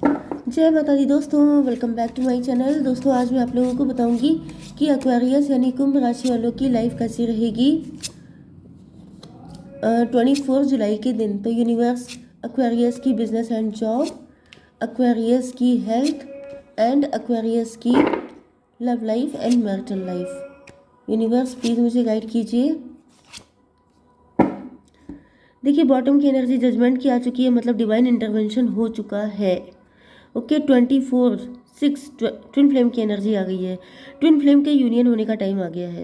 जय माता दी दोस्तों, welcome back to my channel. दोस्तों आज मैं आप लोगों को बताऊंगी कि एक्वेरियस यानी कुंभ राशि वालों की लाइफ कैसी रहेगी 24 जुलाई के दिन। तो यूनिवर्स एक्वेरियस की बिजनेस एंड जॉब, एक्वेरियस की हेल्थ एंड एक्वेरियस की love life and marital life. Universe please मुझे गाइड कीजिए। देखिए बॉटम की एनर्जी जजमेंट की आ चुकी है, मतलब डिवाइन इंटरवेंशन हो चुका है। ओके 24/6 ट्विन फ्लेम की एनर्जी आ गई है। ट्विन फ्लेम के यूनियन होने का टाइम आ गया है।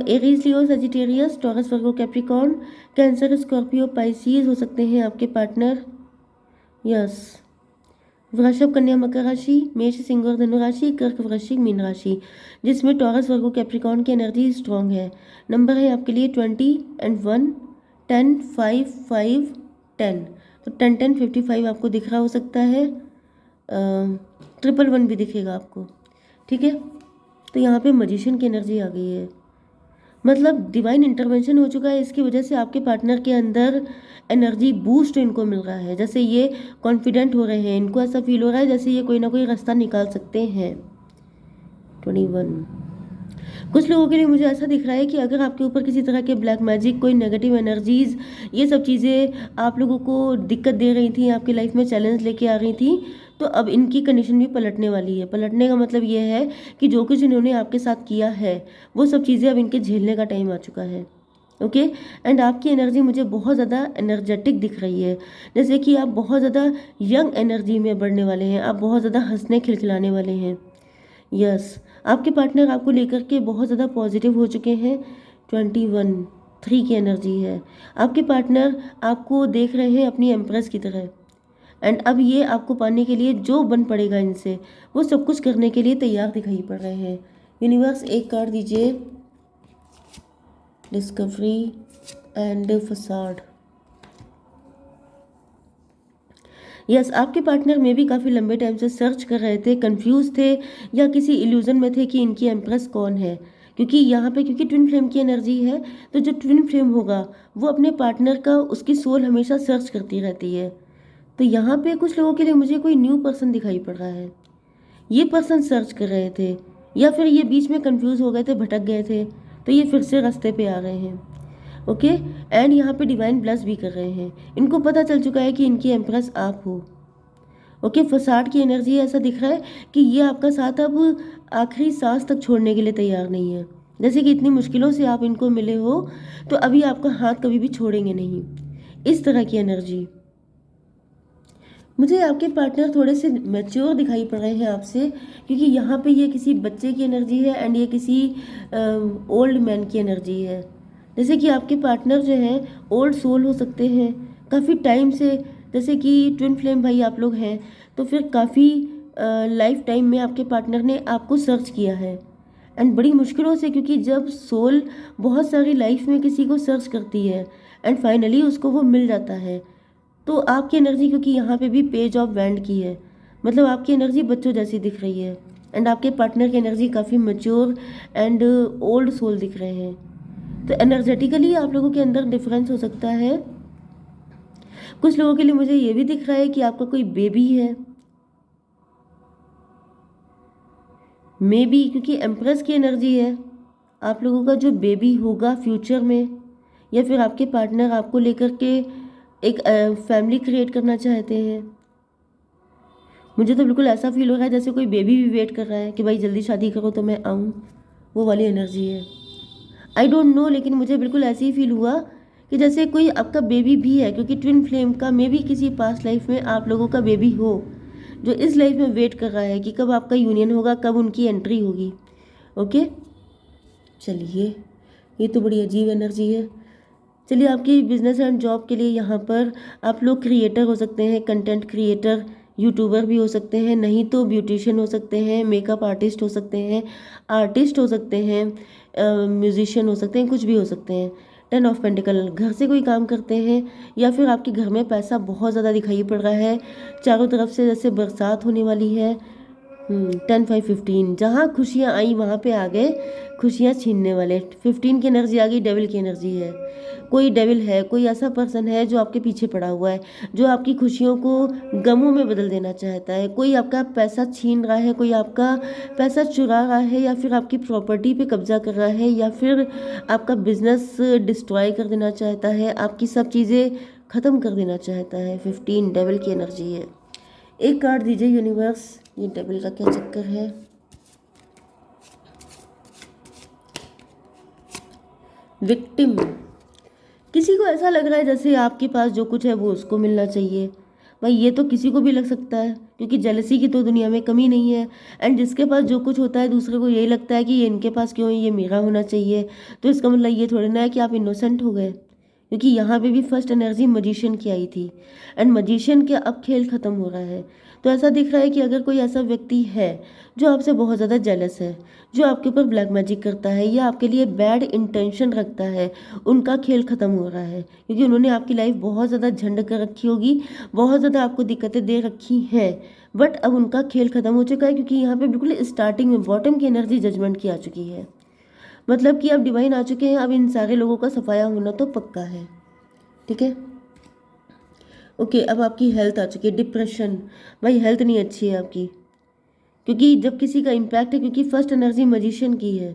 एरीज, लियो, सजिटेरियस, टॉरस, वर्गो, कैप्रिकॉर्न, कैंसर, स्कॉर्पियो, पाइसीज हो सकते हैं आपके पार्टनर। यस। वृषभ, कन्या, मकर राशि, मेष, सिंह और धनु राशि, कर्क, वृश्चिक, मीन राशि, जिसमें टॉरस, वर्गो, कैप्रिकॉर्न की एनर्जी स्ट्रॉन्ग है। नंबर है आपके लिए 20 and 1, 10, 5, 5, 10। तो 10, 10, 55 आपको दिख रहा हो सकता है। 111 भी दिखेगा आपको, ठीक है। तो यहाँ पे मजिशियन की एनर्जी आ गई है, मतलब डिवाइन इंटरवेंशन हो चुका है। इसकी वजह से आपके पार्टनर के अंदर एनर्जी बूस्ट इनको मिल रहा है, जैसे ये कॉन्फिडेंट हो रहे हैं। इनको ऐसा फील हो रहा है जैसे ये कोई ना कोई रास्ता निकाल सकते हैं। 21। कुछ लोगों के लिए मुझे ऐसा दिख रहा है कि अगर आपके ऊपर किसी तरह के ब्लैक मैजिक, कोई नेगेटिव एनर्जीज, ये सब चीज़ें आप लोगों को दिक्कत दे रही थी, आपकी लाइफ में चैलेंज लेके आ रही थी, तो अब इनकी कंडीशन भी पलटने वाली है। पलटने का मतलब ये है कि जो कुछ इन्होंने आपके साथ किया है वो सब चीज़ें अब इनके झेलने का टाइम आ चुका है। ओके। एंड आपकी एनर्जी मुझे बहुत ज़्यादा एनर्जेटिक दिख रही है, जैसे कि आप बहुत ज़्यादा यंग एनर्जी में बढ़ने वाले हैं, आप बहुत ज़्यादा हंसने खिलखिलाने वाले हैं। यस। आपके पार्टनर आपको लेकर के बहुत ज़्यादा पॉजिटिव हो चुके हैं। 21, 3 की एनर्जी है। आपके पार्टनर आपको देख रहे हैं अपनी एम्प्रेस की तरह, एंड अब ये आपको पाने के लिए जो बन पड़ेगा इनसे, वो सब कुछ करने के लिए तैयार दिखाई पड़ रहे हैं। यूनिवर्स एक कार्ड दीजिए, डिस्कवरी एंड फसाड। यस, आपके पार्टनर में भी काफ़ी लंबे टाइम से सर्च कर रहे थे, कंफ्यूज थे, या किसी इल्यूजन में थे कि इनकी एम्प्रेस कौन है। क्योंकि यहाँ पे क्योंकि ट्विन फ्लेम की एनर्जी है, तो जो ट्विन फ्लेम होगा वो अपने पार्टनर का, उसकी सोल हमेशा सर्च करती रहती है। तो यहाँ पे कुछ लोगों के लिए मुझे कोई न्यू पर्सन दिखाई पड़ रहा है। ये पर्सन सर्च कर रहे थे, या फिर ये बीच में कंफ्यूज हो गए थे, भटक गए थे, तो ये फिर से रास्ते पे आ रहे हैं। ओके। एंड यहाँ पे डिवाइन ब्लेस भी कर रहे हैं। इनको पता चल चुका है कि इनकी एम्प्रेस आप हो। ओके। फसाड की एनर्जी ऐसा दिख रहा है कि ये आपका साथ अब आखिरी सांस तक छोड़ने के लिए तैयार नहीं है। जैसे कि इतनी मुश्किलों से आप इनको मिले हो, तो अभी आपका हाथ कभी भी छोड़ेंगे नहीं, इस तरह की एनर्जी। मुझे आपके पार्टनर थोड़े से मैच्योर दिखाई पड़ रहे हैं आपसे, क्योंकि यहाँ पे ये किसी बच्चे की एनर्जी है एंड ये किसी ओल्ड मैन की एनर्जी है। जैसे कि आपके पार्टनर जो हैं ओल्ड सोल हो सकते हैं, काफ़ी टाइम से, जैसे कि ट्विन फ्लेम भाई आप लोग हैं, तो फिर काफ़ी लाइफ टाइम में आपके पार्टनर ने आपको सर्च किया है, एंड बड़ी मुश्किलों से, क्योंकि जब सोल बहुत सारी लाइफ में किसी को सर्च करती है एंड फाइनली उसको वो मिल जाता है। तो आपकी एनर्जी, क्योंकि यहाँ पे भी पेज ऑफ वैंड की है, मतलब आपकी एनर्जी बच्चों जैसी दिख रही है, एंड आपके पार्टनर की एनर्जी काफ़ी मैच्योर एंड ओल्ड सोल दिख रहे हैं। तो एनर्जेटिकली आप लोगों के अंदर डिफरेंस हो सकता है। कुछ लोगों के लिए मुझे ये भी दिख रहा है कि आपका कोई बेबी है, मे बी, क्योंकि एम्प्रेस की एनर्जी है। आप लोगों का जो बेबी होगा फ्यूचर में, या फिर आपके पार्टनर आपको लेकर के एक फैमिली क्रिएट करना चाहते हैं। मुझे तो बिल्कुल ऐसा फील हो रहा है जैसे कोई बेबी भी वेट कर रहा है कि भाई जल्दी शादी करो तो मैं आऊँ, वो वाली एनर्जी है। आई डोंट नो, लेकिन मुझे बिल्कुल ऐसे ही फील हुआ कि जैसे कोई आपका बेबी भी है, क्योंकि ट्विन फ्लेम का मे बी किसी पास्ट लाइफ में आप लोगों का बेबी हो, जो इस लाइफ में वेट कर रहा है कि कब आपका यूनियन होगा, कब उनकी एंट्री होगी। ओके। चलिए, ये तो बड़ी अजीब एनर्जी है। चलिए, आपकी बिजनेस एंड जॉब के लिए यहाँ पर आप लोग क्रिएटर हो सकते हैं, कंटेंट क्रिएटर, यूट्यूबर भी हो सकते हैं, नहीं तो ब्यूटिशियन हो सकते हैं, मेकअप आर्टिस्ट हो सकते हैं, आर्टिस्ट हो सकते हैं, म्यूजिशियन हो सकते हैं, कुछ भी हो सकते हैं। 10 ऑफ पेंटिकल, घर से कोई काम करते हैं, या फिर आपके घर में पैसा बहुत ज़्यादा दिखाई पड़ रहा है, चारों तरफ से जैसे बरसात होने वाली है। 10 5 15 जहाँ खुशियाँ आई वहाँ पे आ गए खुशियाँ छीनने वाले। 15 की एनर्जी आ गई, डेविल की एनर्जी है। कोई डेविल है, कोई ऐसा पर्सन है जो आपके पीछे पड़ा हुआ है, जो आपकी खुशियों को गमों में बदल देना चाहता है। कोई आपका पैसा छीन रहा है, कोई आपका पैसा चुरा रहा है, या फिर आपकी प्रॉपर्टी पे कब्जा कर रहा है, या फिर आपका बिजनेस डिस्ट्रॉय कर देना चाहता है, आपकी सब चीज़ें ख़त्म कर देना चाहता है। 15 डेविल की एनर्जी है। एक कार्ड दीजिए यूनिवर्स, ये डेविल का क्या चक्कर है। विक्टिम, किसी को ऐसा लग रहा है जैसे आपके पास जो कुछ है वो उसको मिलना चाहिए। भाई ये तो किसी को भी लग सकता है, क्योंकि जेलसी की तो दुनिया में कमी नहीं है। एंड जिसके पास जो कुछ होता है दूसरे को यही लगता है कि ये इनके पास क्यों है, ये मेरा होना चाहिए। तो इसका मतलब ये थोड़ी ना है कि आप इनोसेंट हो गए, क्योंकि यहाँ पे भी फर्स्ट एनर्जी मजिशियन की आई थी। एंड मजिशियन के अब खेल ख़त्म हो रहा है। तो ऐसा दिख रहा है कि अगर कोई ऐसा व्यक्ति है जो आपसे बहुत ज़्यादा जेलस है, जो आपके ऊपर ब्लैक मैजिक करता है या आपके लिए बैड इंटेंशन रखता है, उनका खेल ख़त्म हो रहा है। क्योंकि उन्होंने आपकी लाइफ बहुत ज़्यादा झंड कर रखी होगी, बहुत ज़्यादा आपको दिक्कतें दे रखी हैं। बट अब उनका खेल ख़त्म हो चुका है, क्योंकि यहाँ पे बिल्कुल स्टार्टिंग में बॉटम की एनर्जी जजमेंट की आ चुकी है। मतलब कि अब डिवाइन आ चुके हैं, अब इन सारे लोगों का सफाया होना तो पक्का है। ठीक है, ओके। अब आपकी हेल्थ आ चुकी है, डिप्रेशन। भाई हेल्थ नहीं अच्छी है आपकी, क्योंकि जब किसी का इम्पैक्ट है, क्योंकि फर्स्ट एनर्जी मजिशियन की है,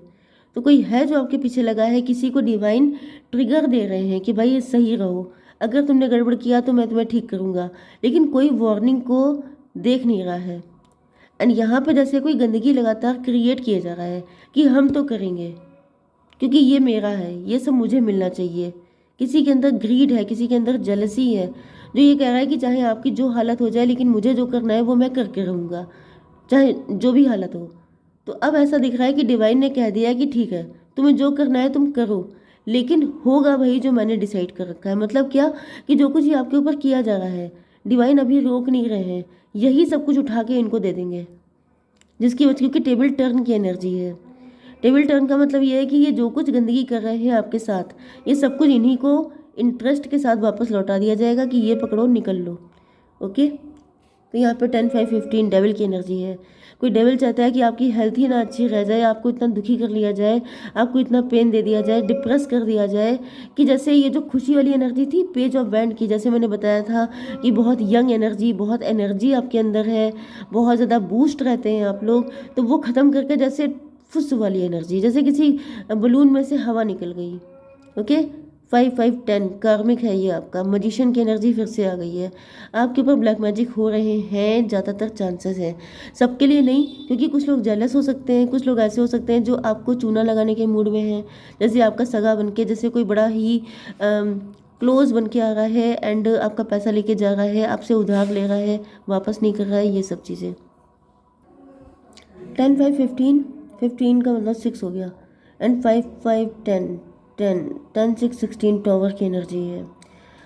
तो कोई है जो आपके पीछे लगा है। किसी को डिवाइन ट्रिगर दे रहे हैं कि भाई ये सही रहो, अगर तुमने गड़बड़ किया तो मैं तुम्हें ठीक करूँगा। लेकिन कोई वार्निंग को देख नहीं रहा है। एंड यहाँ पे जैसे कोई गंदगी लगातार क्रिएट किया जा रहा है कि हम तो करेंगे, क्योंकि ये मेरा है, ये सब मुझे मिलना चाहिए। किसी के अंदर ग्रीड है, किसी के अंदर जेलसी है, जो ये कह रहा है कि चाहे आपकी जो हालत हो जाए, लेकिन मुझे जो करना है वो मैं करके रहूँगा, चाहे जो भी हालत हो। तो अब ऐसा दिख रहा है कि डिवाइन ने कह दिया है कि ठीक है, तुम्हें जो करना है तुम करो, लेकिन होगा वही जो मैंने डिसाइड कर रखा है। मतलब क्या, कि जो कुछ ये आपके ऊपर किया जा रहा है, डिवाइन अभी रोक नहीं रहे हैं, यही सब कुछ उठा के इनको दे देंगे। जिसकी वजह, क्योंकि टेबल टर्न की एनर्जी है। टेबल टर्न का मतलब ये है कि ये जो कुछ गंदगी कर रहे हैं आपके साथ, ये सब कुछ इन्हीं को इंटरेस्ट के साथ वापस लौटा दिया जाएगा कि ये पकड़ो निकल लो। ओके, तो यहाँ पे 10 5 15 डेविल की एनर्जी है। कोई डेविल चाहता है कि आपकी हेल्थ ही ना अच्छी रह जाए, आपको इतना दुखी कर लिया जाए, आपको इतना पेन दे दिया जाए, डिप्रेस कर दिया जाए, कि जैसे ये जो खुशी वाली एनर्जी थी पेज ऑफ बैंड की, जैसे मैंने बताया था कि बहुत यंग एनर्जी, बहुत एनर्जी आपके अंदर है, बहुत ज़्यादा बूस्ट रहते हैं आप लोग, तो वो ख़त्म करके जैसे फुस वाली एनर्जी, जैसे किसी बलून में से हवा निकल गई। ओके, 5 5 10 कार्मिक है ये आपका। मजिशियन की एनर्जी फिर से आ गई है। आपके ऊपर ब्लैक मैजिक हो रहे हैं, ज़्यादातर चांसेस हैं, सबके लिए नहीं, क्योंकि कुछ लोग जेलस हो सकते हैं, कुछ लोग ऐसे हो सकते हैं जो आपको चूना लगाने के मूड में हैं, जैसे आपका सगा बन के, जैसे कोई बड़ा ही क्लोज बन के आ रहा है एंड आपका पैसा लेके जा रहा है, आपसे उधार ले रहा है, वापस नहीं कर रहा है, ये सब चीज़ें। 10 5 15 का मतलब 6 हो गया। एंड 5 5 10 10 10 6 16 टॉवर की एनर्जी है।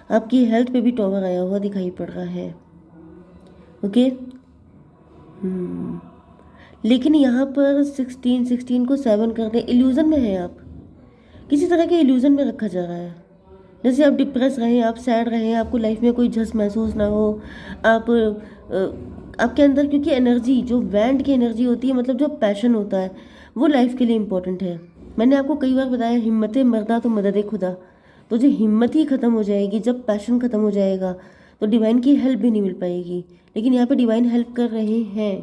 आपकी हेल्थ पे भी टॉवर आया हुआ दिखाई पड़ रहा है। ओके, लेकिन यहाँ पर 16 को 7 करने इल्यूज़न में है आप, किसी तरह के इल्यूज़न में रखा जा रहा है। जैसे आप डिप्रेस रहें, आप सैड रहें, आपको लाइफ में कोई झस महसूस ना हो, आप आपके अंदर, क्योंकि एनर्जी जो वैंड की एनर्जी होती है, मतलब जो पैशन होता है, वो लाइफ के लिए इम्पोर्टेंट है। मैंने आपको कई बार बताया, हिम्मत मर्दा तो मदद खुदा। तो जो हिम्मत ही ख़त्म हो जाएगी, जब पैशन ख़त्म हो जाएगा, तो डिवाइन की हेल्प भी नहीं मिल पाएगी। लेकिन यहाँ पे डिवाइन हेल्प कर रहे हैं,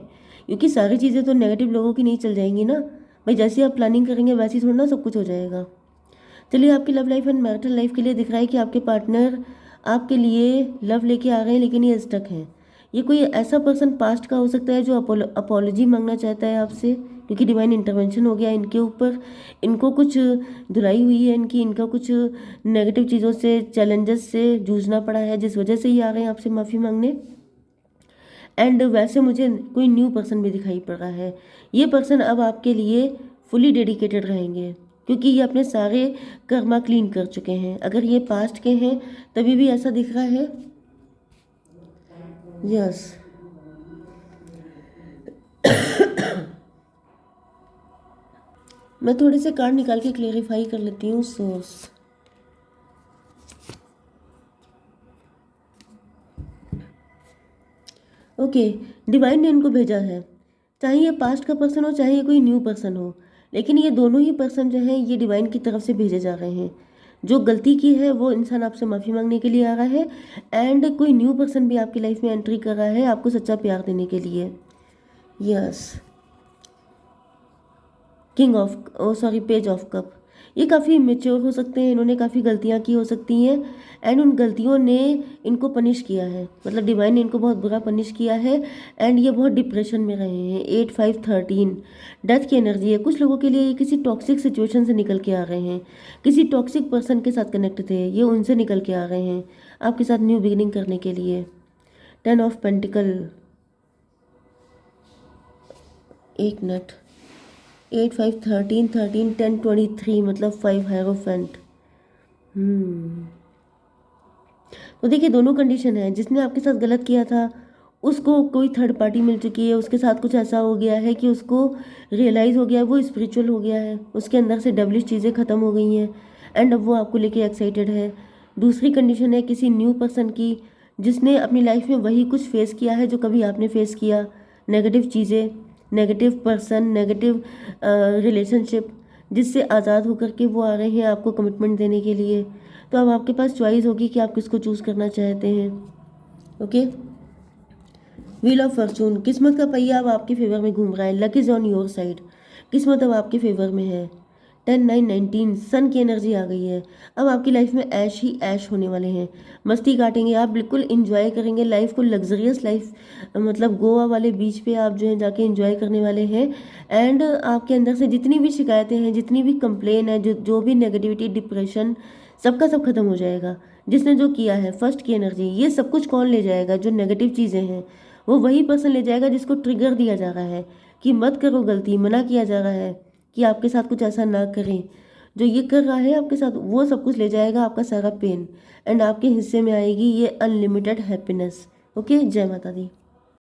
क्योंकि सारी चीज़ें तो नेगेटिव लोगों की नहीं चल जाएंगी ना भाई। जैसी आप प्लानिंग करेंगे वैसी थोड़ा ना सब कुछ हो जाएगा। चलिए, आपकी love life and marital life के लिए दिख रहा है कि आपके पार्टनर आपके लिए लव लेके आ रहे हैं, लेकिन ये स्टक हैं। ये कोई ऐसा पर्सन पास्ट का हो सकता है जो अपॉलॉजी मांगना चाहता है आपसे, क्योंकि डिवाइन इंटरवेंशन हो गया इनके ऊपर। इनको कुछ धुलाई हुई है इनकी, इनका कुछ नेगेटिव चीज़ों से, चैलेंजेस से जूझना पड़ा है, जिस वजह से ये आ रहे हैं आपसे माफ़ी मांगने। एंड वैसे मुझे कोई न्यू पर्सन भी दिखाई पड़ रहा है। ये पर्सन अब आपके लिए फुली डेडिकेटेड रहेंगे, क्योंकि ये अपने सारे कर्मा क्लीन कर चुके हैं। अगर ये पास्ट के हैं तभी भी ऐसा दिख रहा है। यस, मैं थोड़े से कार्ड निकाल के क्लेरिफाई कर लेती हूँ। सोर्स, ओके, डिवाइन ने इनको भेजा है चाहे ये पास्ट का पर्सन हो, चाहे ये कोई न्यू पर्सन हो, लेकिन ये दोनों ही पर्सन जो हैं ये डिवाइन की तरफ से भेजे जा रहे हैं। जो गलती की है वो इंसान आपसे माफ़ी मांगने के लिए आ रहा है, एंड कोई न्यू पर्सन भी आपकी लाइफ में एंट्री कर रहा है आपको सच्चा प्यार देने के लिए। Yes, king of o sorry page of cup. ये काफ़ी मेच्योर हो सकते हैं, इन्होंने काफ़ी गलतियां की हो सकती हैं, एंड उन गलतियों ने इनको पनिश किया है, मतलब डिवाइन ने इनको बहुत बुरा पनिश किया है, एंड ये बहुत डिप्रेशन में रहे हैं। 8 5 13 डेथ की एनर्जी है। कुछ लोगों के लिए ये किसी टॉक्सिक सिचुएशन से निकल के आ रहे हैं, किसी टॉक्सिक पर्सन के साथ कनेक्ट थे, ये उनसे निकल के आ रहे हैं आपके साथ न्यू बिगिनिंग करने के लिए। 10 ऑफ पेंटिकल, एक मिनट, 8 5 13 13 10 23 मतलब 5 हायरोफेंट। तो देखिए दोनों कंडीशन है। जिसने आपके साथ गलत किया था उसको कोई थर्ड पार्टी मिल चुकी है, उसके साथ कुछ ऐसा हो गया है कि उसको रियलाइज़ हो गया है, वो स्पिरिचुअल हो गया है, उसके अंदर से डेविलिश चीज़ें ख़त्म हो गई हैं, एंड अब वो आपको लेके एक्साइटेड है। दूसरी कंडीशन है किसी न्यू पर्सन की, जिसने अपनी लाइफ में वही कुछ फेस किया है जो कभी आपने फेस किया, नेगेटिव चीज़ें, नेगेटिव पर्सन, नेगेटिव रिलेशनशिप, जिससे आज़ाद होकर के वो आ रहे हैं आपको कमिटमेंट देने के लिए। तो अब आपके पास चॉइस होगी कि आप किसको चूज़ करना चाहते हैं। ओके, व्हील ऑफ फॉर्चून, किस्मत का पहिया अब आपके फेवर में घूम रहा है। Luck is on your side, किस्मत अब आपके फेवर में है। 10 9 19 सन की एनर्जी आ गई है। अब आपकी लाइफ में ऐश ही ऐश होने वाले हैं, मस्ती काटेंगे आप, बिल्कुल इंजॉय करेंगे लाइफ को, लग्जरियस लाइफ, मतलब गोवा वाले बीच पे आप जो है जाके इंजॉय करने वाले हैं। एंड आपके अंदर से जितनी भी शिकायतें हैं, जितनी भी कंप्लेन है, जो जो भी नेगेटिविटी, डिप्रेशन, सबका सब खत्म हो जाएगा। जिसने जो किया है, फर्स्ट की एनर्जी, ये सब कुछ कौन ले जाएगा? जो नेगेटिव चीज़ें हैं वो वही पर्सन ले जाएगा जिसको ट्रिगर दिया जा रहा है कि मत करो गलती, मना किया जा रहा है कि आपके साथ कुछ ऐसा ना करें। जो ये कर रहा है आपके साथ वो सब कुछ ले जाएगा, आपका सारा पेन, एंड आपके हिस्से में आएगी ये अनलिमिटेड हैप्पीनेस। ओके, जय माता दी।